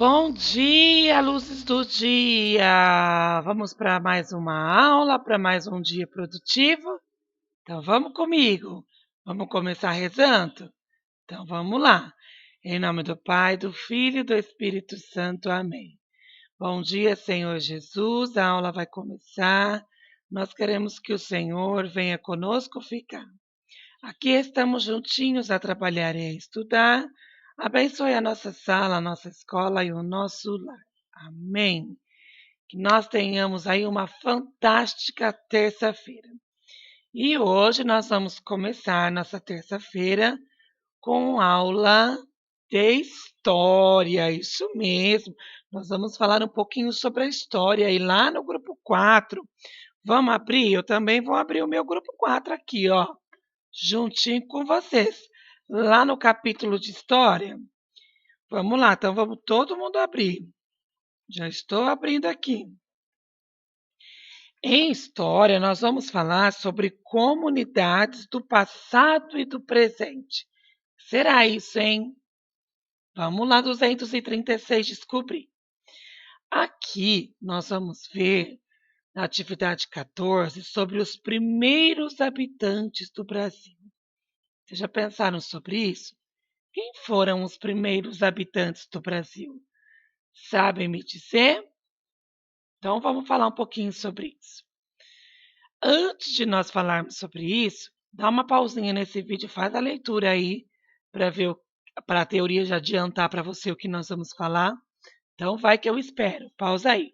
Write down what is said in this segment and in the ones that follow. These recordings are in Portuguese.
Bom dia, luzes do dia! Vamos para mais uma aula, para mais um dia produtivo? Então vamos comigo. Vamos começar rezando? Então vamos lá. Em nome do Pai, do Filho e do Espírito Santo. Amém. Bom dia, Senhor Jesus. A aula vai começar. Nós queremos que o Senhor venha conosco ficar. Aqui estamos juntinhos a trabalhar e a estudar. Abençoe a nossa sala, a nossa escola e o nosso lar. Amém. Que nós tenhamos aí uma fantástica terça-feira. E hoje nós vamos começar nossa terça-feira com aula de história. Isso mesmo. Nós vamos falar um pouquinho sobre a história e lá no grupo 4. Vamos abrir? Eu também vou abrir o meu grupo 4 aqui, ó, juntinho com vocês. Lá no capítulo de história, vamos lá, então vamos todo mundo abrir. Já estou abrindo aqui. Em história, nós vamos falar sobre comunidades do passado e do presente. Será isso, hein? Vamos lá, 236 descobrir. Aqui nós vamos ver na atividade 14 sobre os primeiros habitantes do Brasil. Vocês já pensaram sobre isso? Quem foram os primeiros habitantes do Brasil? Sabem me dizer? Então vamos falar um pouquinho sobre isso. Antes de nós falarmos sobre isso, dá uma pausinha nesse vídeo, faz a leitura aí para ver para a teoria já adiantar para você o que nós vamos falar. Então vai que eu espero. Pausa aí.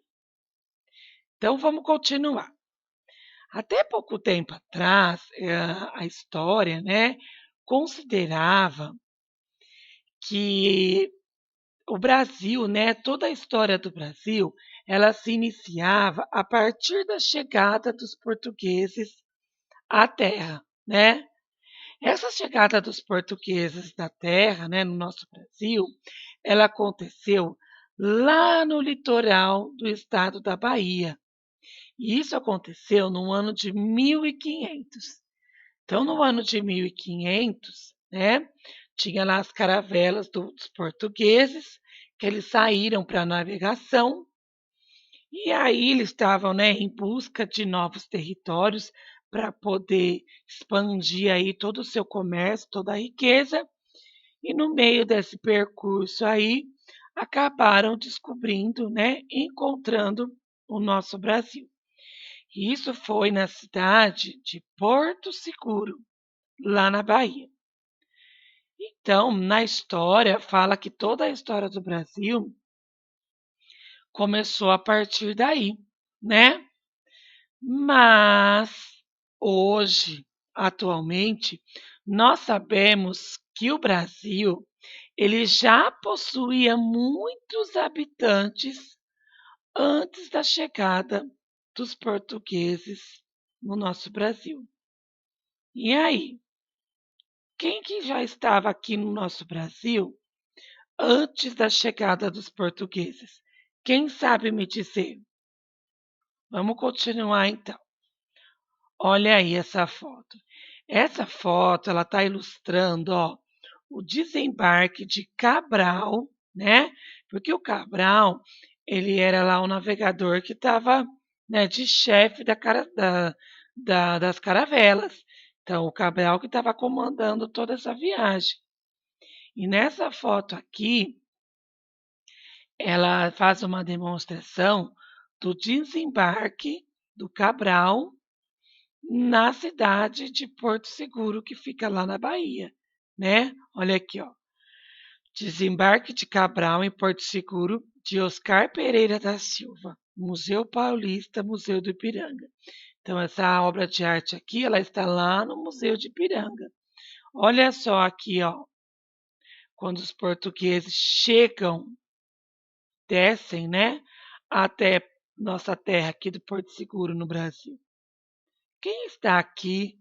Então vamos continuar. Até pouco tempo atrás, a história, né, considerava que o Brasil, né, toda a história do Brasil, ela se iniciava a partir da chegada dos portugueses à terra, né? Essa chegada dos portugueses da terra, né, no nosso Brasil, ela aconteceu lá no litoral do estado da Bahia. E isso aconteceu no ano de 1500. Então, no ano de 1500, né, tinha lá as caravelas dos portugueses, que eles saíram para a navegação, e aí eles estavam, né, em busca de novos territórios para poder expandir aí todo o seu comércio, toda a riqueza, e no meio desse percurso aí, acabaram descobrindo, né, encontrando o nosso Brasil. E isso foi na cidade de Porto Seguro, lá na Bahia. Então, na história, fala que toda a história do Brasil começou a partir daí, né? Mas hoje, atualmente, nós sabemos que o Brasil ele já possuía muitos habitantes antes da chegada dos portugueses no nosso Brasil. E aí, quem que já estava aqui no nosso Brasil antes da chegada dos portugueses? Quem sabe me dizer? Vamos continuar então. Olha aí essa foto. Essa foto ela está ilustrando, ó, o desembarque de Cabral, né? Porque o Cabral ele era lá o navegador que estava, né, de chefe das caravelas. Então o Cabral que estava comandando toda essa viagem. E nessa foto aqui, ela faz uma demonstração do desembarque do Cabral na cidade de Porto Seguro, que fica lá na Bahia, né? Olha aqui, ó. Desembarque de Cabral em Porto Seguro, de Oscar Pereira da Silva, Museu Paulista, Museu do Ipiranga. Então, essa obra de arte aqui, ela está lá no Museu de Ipiranga. Olha só aqui, ó. Quando os portugueses chegam, descem, né? Até nossa terra aqui do Porto Seguro, no Brasil. Quem está aqui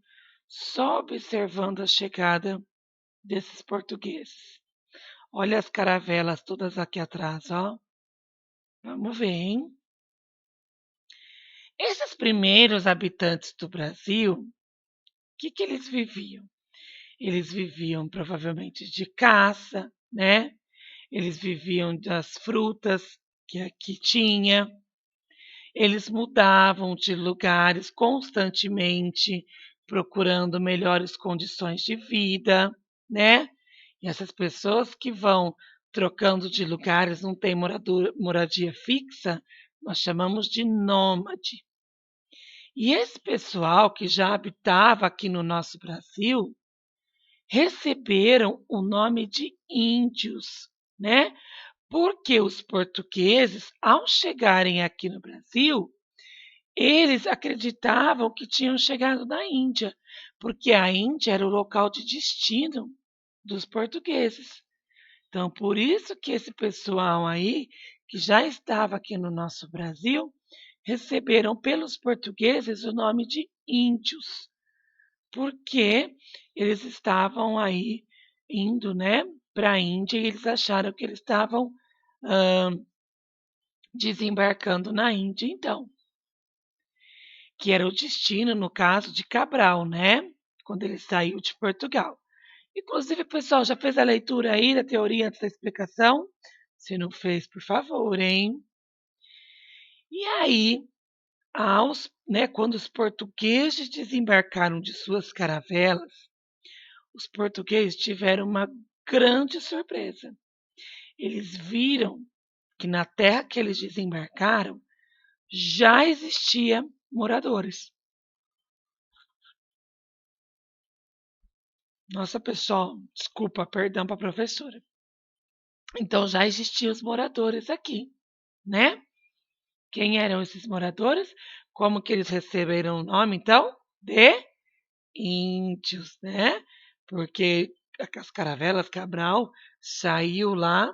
só observando a chegada desses portugueses? Olha as caravelas todas aqui atrás, ó. Vamos ver, hein? Esses primeiros habitantes do Brasil, o que eles viviam? Eles viviam provavelmente de caça, né? eles viviam das frutas que aqui tinha, eles mudavam de lugares constantemente, procurando melhores condições de vida, né? E essas pessoas que vão trocando de lugares, não têm moradia fixa, nós chamamos de nômade. E esse pessoal que já habitava aqui no nosso Brasil receberam o nome de índios, né? Porque os portugueses, ao chegarem aqui no Brasil, eles acreditavam que tinham chegado da Índia, porque a Índia era o local de destino dos portugueses. Então, por isso que esse pessoal aí, que já estava aqui no nosso Brasil, receberam pelos portugueses o nome de índios, porque eles estavam aí indo, né, para a Índia e eles acharam que eles estavam desembarcando na Índia, então, que era o destino, no caso, de Cabral, né, quando ele saiu de Portugal. Inclusive, pessoal, já fez a leitura aí da teoria antes da explicação? Se não fez, por favor, hein? E aí, quando os portugueses desembarcaram de suas caravelas, os portugueses tiveram uma grande surpresa. Eles viram que na terra que eles desembarcaram já existia moradores. Nossa, pessoal, desculpa, perdão para a professora. Então já existiam os moradores aqui, né? Quem eram esses moradores? Como que eles receberam o nome, então? De índios, né? Porque as caravelas Cabral saiu lá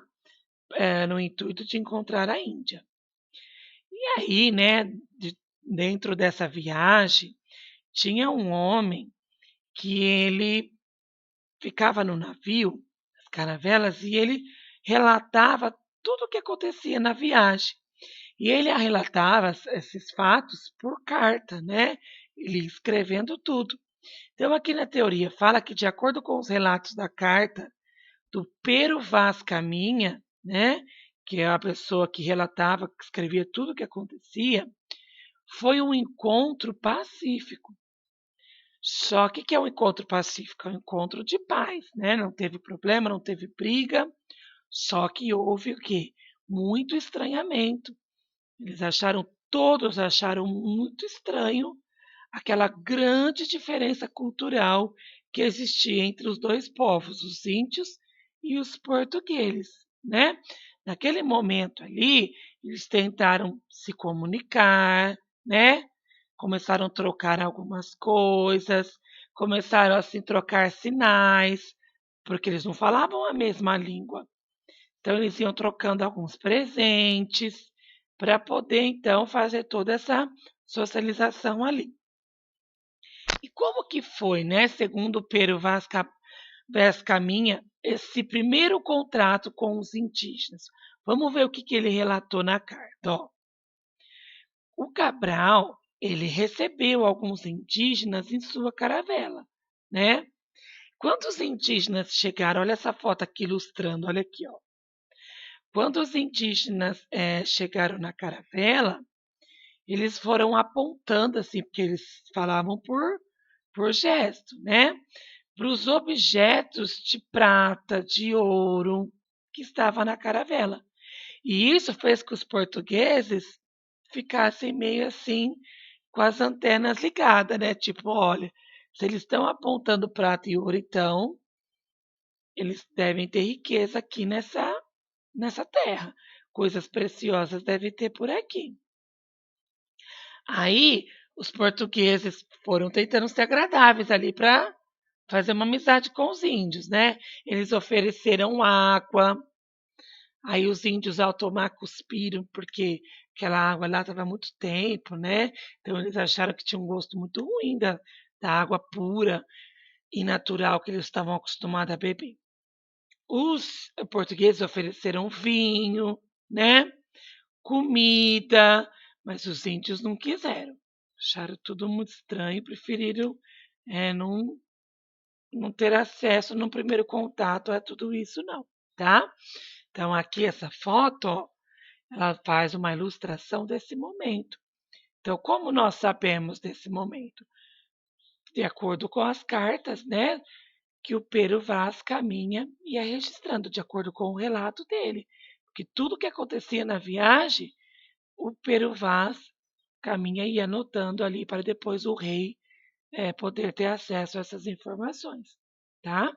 no intuito de encontrar a Índia. E aí, né, dentro dessa viagem, tinha um homem que ele ficava no navio, as caravelas, e ele relatava tudo o que acontecia na viagem. E ele relatava esses fatos por carta, né? Ele escrevendo tudo. Então, aqui na teoria, fala que, de acordo com os relatos da carta do Pero Vaz Caminha, né? Que é a pessoa que relatava, que escrevia tudo o que acontecia, foi um encontro pacífico. Só que é um encontro pacífico? É um encontro de paz, né? Não teve problema, não teve briga, só que houve o quê? Muito estranhamento. Todos acharam muito estranho aquela grande diferença cultural que existia entre os dois povos, os índios e os portugueses, né? Naquele momento ali, eles tentaram se comunicar, né? Começaram a trocar algumas coisas, começaram a se trocar sinais, porque eles não falavam a mesma língua. Então eles iam trocando alguns presentes para poder então fazer toda essa socialização ali. E como que foi, né, segundo Pero Vaz Caminha, esse primeiro contrato com os indígenas? Vamos ver o que ele relatou na carta. Ó. O Cabral, ele recebeu alguns indígenas em sua caravela, né? Quando os indígenas chegaram, olha essa foto aqui ilustrando, olha aqui, ó. Quando os indígenas chegaram na caravela, eles foram apontando assim, porque eles falavam por gesto, né? Para os objetos de prata, de ouro que estavam na caravela. E isso fez que os portugueses ficassem meio assim, com as antenas ligadas, né? Tipo, olha, se eles estão apontando prata e ouro, então eles devem ter riqueza aqui nessa terra. Coisas preciosas devem ter por aqui. Aí os portugueses foram tentando ser agradáveis ali para fazer uma amizade com os índios, né? Eles ofereceram água, aí os índios ao tomar cuspiram, porque aquela água lá estava há muito tempo, né? Então eles acharam que tinha um gosto muito ruim da água pura e natural que eles estavam acostumados a beber. Os portugueses ofereceram vinho, né? Comida, mas os índios não quiseram. Acharam tudo muito estranho, preferiram não ter acesso no primeiro contato a tudo isso, não, tá? Então, aqui essa foto, ó, ela faz uma ilustração desse momento. Então, como nós sabemos desse momento? De acordo com as cartas, né, que o Pero Vaz caminha e ia registrando, de acordo com o relato dele. Porque tudo que acontecia na viagem, o Pero Vaz caminha e ia anotando ali para depois o rei poder ter acesso a essas informações, tá?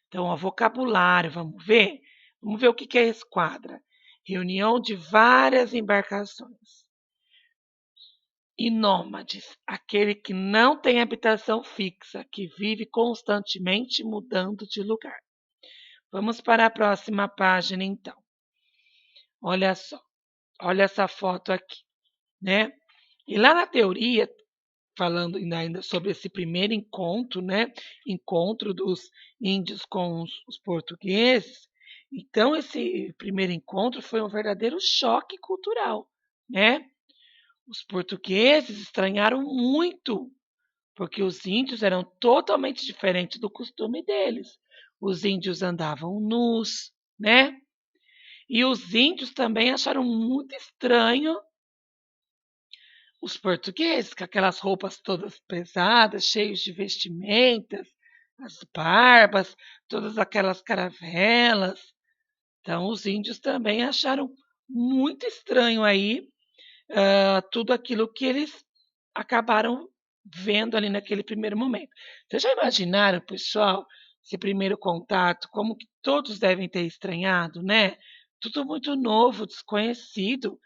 Então, o vocabulário, vamos ver? Vamos ver o que é esquadra. Reunião de várias embarcações. E nômades, aquele que não tem habitação fixa, que vive constantemente mudando de lugar. Vamos para a próxima página, então. Olha só, olha essa foto aqui, né? E lá na teoria, falando ainda sobre esse primeiro encontro, né? Encontro dos índios com os portugueses. Então, esse primeiro encontro foi um verdadeiro choque cultural, né? Os portugueses estranharam muito, porque os índios eram totalmente diferentes do costume deles. Os índios andavam nus, né? E os índios também acharam muito estranho os portugueses, com aquelas roupas todas pesadas, cheios de vestimentas, as barbas, todas aquelas caravelas. Então, os índios também acharam muito estranho aí tudo aquilo que eles acabaram vendo ali naquele primeiro momento. Vocês já imaginaram, pessoal, esse primeiro contato, como que todos devem ter estranhado, né? Tudo muito novo, desconhecido.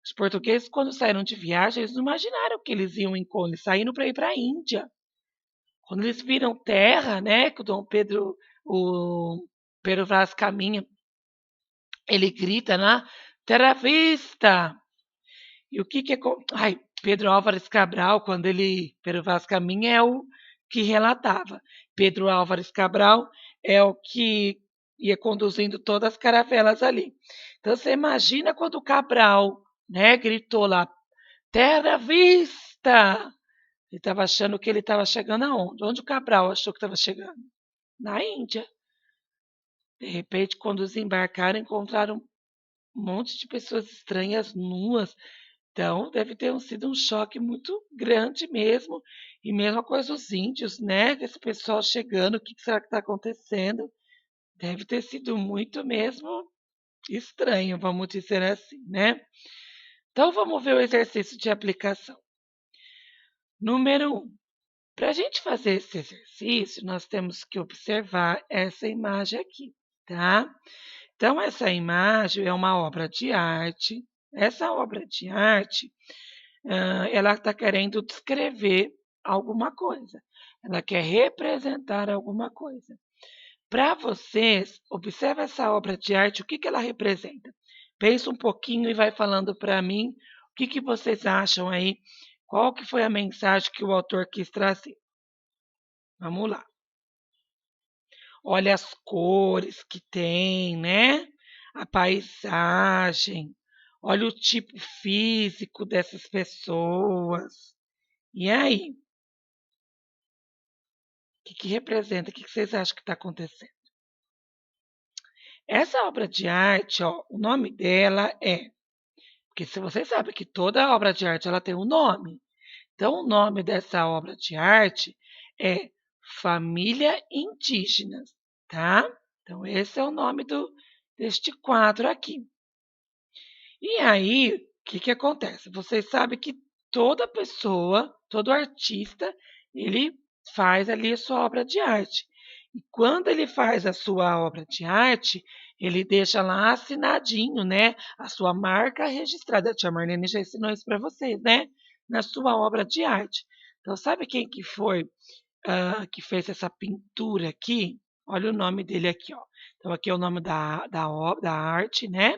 Os portugueses, quando saíram de viagem, eles não imaginaram que eles iam em Conde, saíram para ir para a Índia. Quando eles viram terra, né, que o Dom Pedro, o Pedro Vaz caminha, ele grita, né, terra vista. E o que é... Ai, Pedro Álvares Cabral, quando ele... Pedro Vaz caminha é o que relatava. Pedro Álvares Cabral é o que ia conduzindo todas as caravelas ali. Então, você imagina quando o Cabral, né, gritou lá, terra vista! Ele estava achando que ele estava chegando aonde? Onde o Cabral achou que estava chegando? Na Índia. De repente, quando desembarcaram, encontraram um monte de pessoas estranhas, nuas. Então, deve ter sido um choque muito grande mesmo. E mesma coisa os índios, né? Esse pessoal chegando, o que será que está acontecendo? Deve ter sido muito mesmo estranho, vamos dizer assim, né? Então, vamos ver o exercício de aplicação. Número 1. Para a gente fazer esse exercício, nós temos que observar essa imagem aqui, tá? Então, essa imagem é uma obra de arte. Essa obra de arte, ela está querendo descrever alguma coisa. Ela quer representar alguma coisa. Para vocês, observe essa obra de arte, o que ela representa. Pensa um pouquinho e vai falando para mim o que vocês acham aí. Qual que foi a mensagem que o autor quis trazer? Vamos lá. Olha as cores que tem, né? A paisagem. Olha o tipo físico dessas pessoas. E aí? O que representa? O que vocês acham que está acontecendo? Essa obra de arte, ó, o nome dela é... Porque se você sabe que toda obra de arte ela tem um nome. Então, o nome dessa obra de arte é Família Indígenas, tá? Então, esse é o nome deste quadro aqui. E aí, o que acontece? Vocês sabem que toda pessoa, todo artista, ele faz ali a sua obra de arte. E quando ele faz a sua obra de arte, ele deixa lá assinadinho, né? A sua marca registrada. A tia Marlene já ensinou isso para vocês, né? Na sua obra de arte. Então, sabe quem que foi que fez essa pintura aqui? Olha o nome dele aqui, ó. Então, aqui é o nome da obra, da arte, né?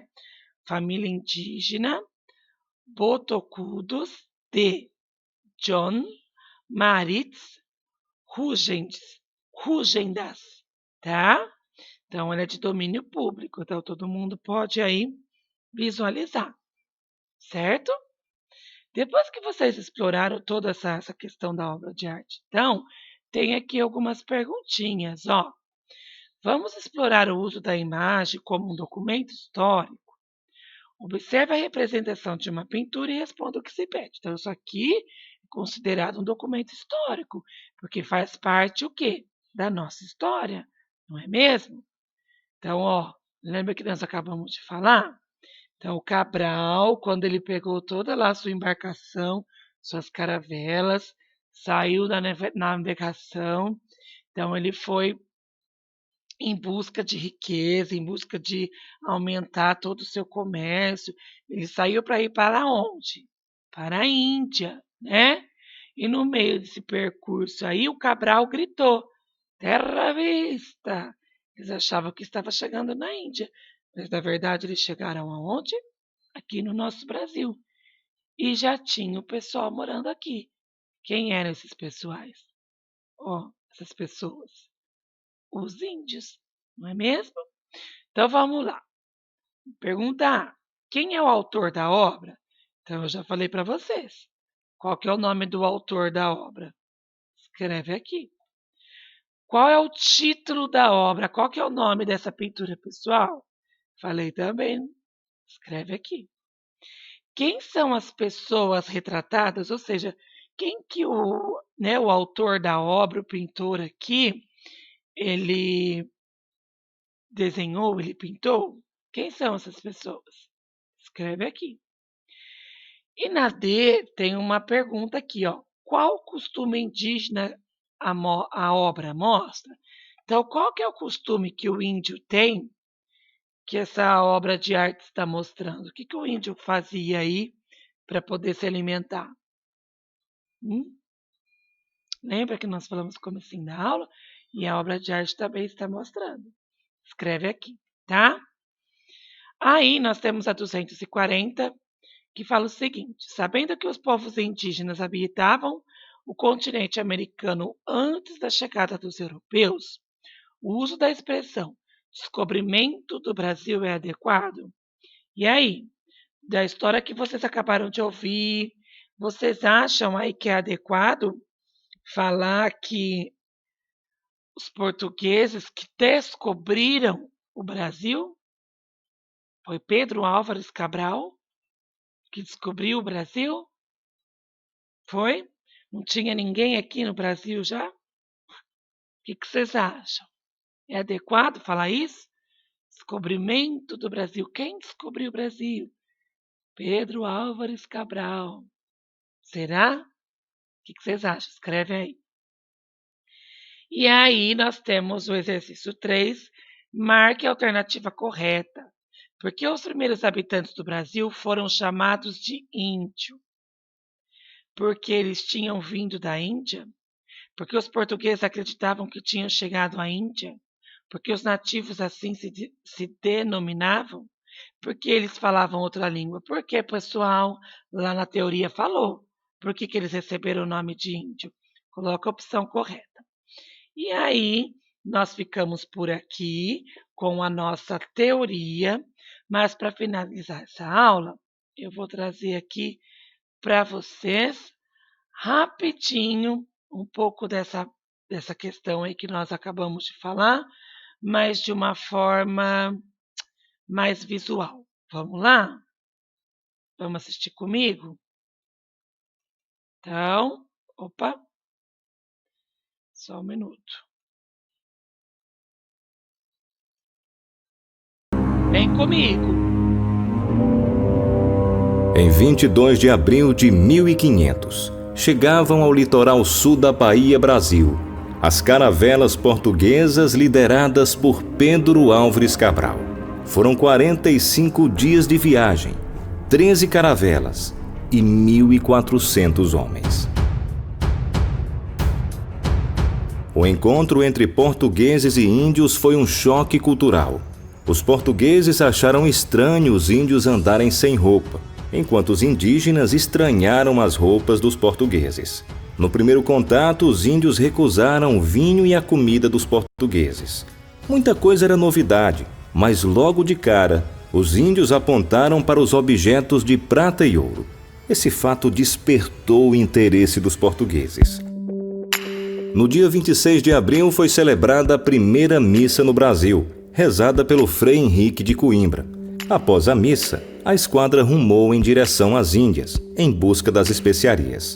Família Indígena Botocudos de John Maritz Rugendas, tá? Então, ela é de domínio público, então todo mundo pode aí visualizar, certo? Depois que vocês exploraram toda essa questão da obra de arte, então, tem aqui algumas perguntinhas, ó. Vamos explorar o uso da imagem como um documento histórico? Observe a representação de uma pintura e responda o que se pede. Então, isso aqui é considerado um documento histórico, porque faz parte o quê? Da nossa história, não é mesmo? Então, lembra que nós acabamos de falar? Então, o Cabral, quando ele pegou toda lá a sua embarcação, suas caravelas, saiu na navegação, então ele foi em busca de riqueza, em busca de aumentar todo o seu comércio. Ele saiu para ir para onde? Para a Índia, né? E no meio desse percurso aí, o Cabral gritou: Terra à vista! Eles achavam que estava chegando na Índia, mas na verdade eles chegaram aonde? Aqui no nosso Brasil. E já tinha o pessoal morando aqui. Quem eram esses pessoais? Essas pessoas. Os índios, não é mesmo? Então vamos lá. Pergunta A. Quem é o autor da obra? Então eu já falei para vocês. Qual que é o nome do autor da obra? Escreve aqui. Qual é o título da obra? Qual que é o nome dessa pintura, pessoal? Falei também. Escreve aqui. Quem são as pessoas retratadas? Ou seja, quem que o autor da obra, o pintor aqui, ele desenhou, ele pintou? Quem são essas pessoas? Escreve aqui. E na D tem uma pergunta aqui, qual costume indígena a obra mostra? Então, qual que é o costume que o índio tem que essa obra de arte está mostrando? O que o índio fazia aí para poder se alimentar? Lembra que nós falamos no comecinho da aula? E a obra de arte também está mostrando. Escreve aqui, tá? Aí nós temos a 240, que fala o seguinte: sabendo que os povos indígenas habitavam o continente americano antes da chegada dos europeus, o uso da expressão descobrimento do Brasil é adequado? E aí, da história que vocês acabaram de ouvir, vocês acham aí que é adequado falar que os portugueses que descobriram o Brasil? Foi Pedro Álvares Cabral que descobriu o Brasil? Foi? Não tinha ninguém aqui no Brasil já? O que vocês acham? É adequado falar isso? Descobrimento do Brasil. Quem descobriu o Brasil? Pedro Álvares Cabral. Será? O que vocês acham? Escreve aí. E aí nós temos o exercício 3. Marque a alternativa correta. Por que os primeiros habitantes do Brasil foram chamados de índio? Porque eles tinham vindo da Índia? Porque os portugueses acreditavam que tinham chegado à Índia? Porque os nativos assim se denominavam? Porque eles falavam outra língua? Porque, pessoal, lá na teoria falou. Por que eles receberam o nome de índio? Coloca a opção correta. E aí, nós ficamos por aqui com a nossa teoria, mas para finalizar essa aula, eu vou trazer aqui para vocês, rapidinho, um pouco dessa questão aí que nós acabamos de falar, mas de uma forma mais visual. Vamos lá? Vamos assistir comigo? Então, só um minuto. Vem comigo. Em 22 de abril de 1500, chegavam ao litoral sul da Bahia, Brasil, as caravelas portuguesas lideradas por Pedro Álvares Cabral. Foram 45 dias de viagem, 13 caravelas e 1.400 homens. O encontro entre portugueses e índios foi um choque cultural. Os portugueses acharam estranho os índios andarem sem roupa, enquanto os indígenas estranharam as roupas dos portugueses. No primeiro contato, os índios recusaram o vinho e a comida dos portugueses. Muita coisa era novidade, mas logo de cara, os índios apontaram para os objetos de prata e ouro. Esse fato despertou o interesse dos portugueses. No dia 26 de abril foi celebrada a primeira missa no Brasil, rezada pelo Frei Henrique de Coimbra. Após a missa, a esquadra rumou em direção às Índias, em busca das especiarias.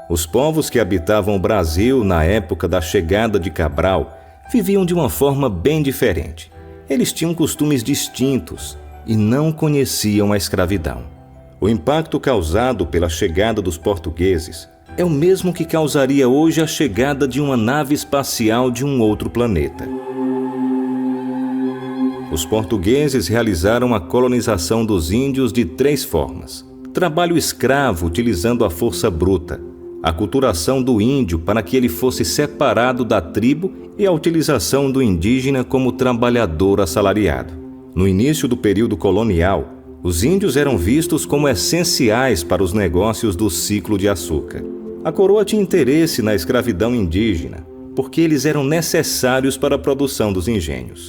Os povos que habitavam o Brasil na época da chegada de Cabral viviam de uma forma bem diferente. Eles tinham costumes distintos e não conheciam a escravidão. O impacto causado pela chegada dos portugueses é o mesmo que causaria hoje a chegada de uma nave espacial de um outro planeta. Os portugueses realizaram a colonização dos índios de 3 formas: trabalho escravo utilizando a força bruta, aculturação do índio para que ele fosse separado da tribo e a utilização do indígena como trabalhador assalariado. No início do período colonial, os índios eram vistos como essenciais para os negócios do ciclo de açúcar. A coroa tinha interesse na escravidão indígena, porque eles eram necessários para a produção dos engenhos.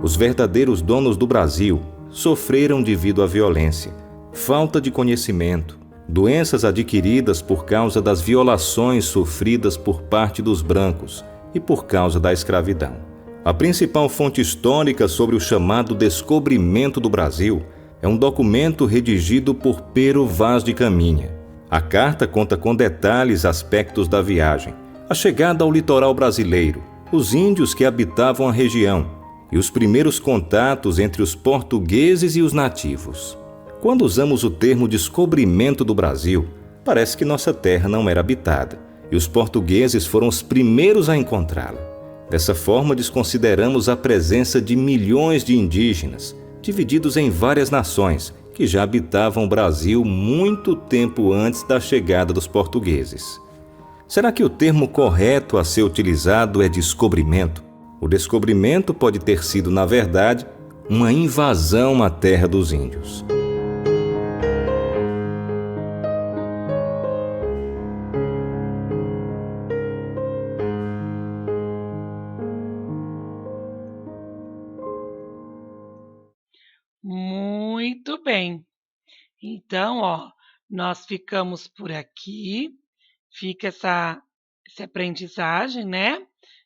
Os verdadeiros donos do Brasil sofreram devido à violência, falta de conhecimento, doenças adquiridas por causa das violações sofridas por parte dos brancos e por causa da escravidão. A principal fonte histórica sobre o chamado descobrimento do Brasil é um documento redigido por Pero Vaz de Caminha. A carta conta com detalhes aspectos da viagem, a chegada ao litoral brasileiro, os índios que habitavam a região e os primeiros contatos entre os portugueses e os nativos. Quando usamos o termo descobrimento do Brasil, parece que nossa terra não era habitada, e os portugueses foram os primeiros a encontrá-la. Dessa forma, desconsideramos a presença de milhões de indígenas, divididos em várias nações, que já habitavam o Brasil muito tempo antes da chegada dos portugueses. Será que o termo correto a ser utilizado é descobrimento? O descobrimento pode ter sido, na verdade, uma invasão à terra dos índios. Muito bem. Então, nós ficamos por aqui. Fica essa aprendizagem, né?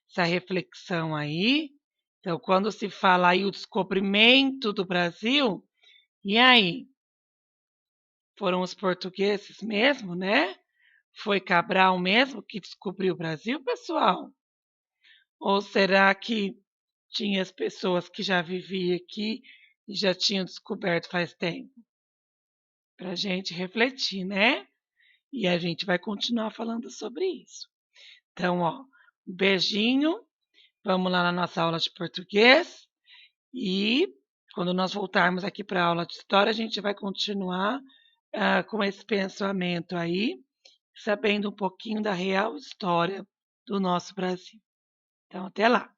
Essa reflexão aí. Então, quando se fala aí o descobrimento do Brasil, e aí? Foram os portugueses mesmo, né? Foi Cabral mesmo que descobriu o Brasil, pessoal? Ou será que tinha as pessoas que já viviam aqui e já tinham descoberto faz tempo? Para a gente refletir, né? E a gente vai continuar falando sobre isso. Então, um beijinho. Vamos lá na nossa aula de português. E quando nós voltarmos aqui para a aula de história, a gente vai continuar com esse pensamento aí, sabendo um pouquinho da real história do nosso Brasil. Então, até lá!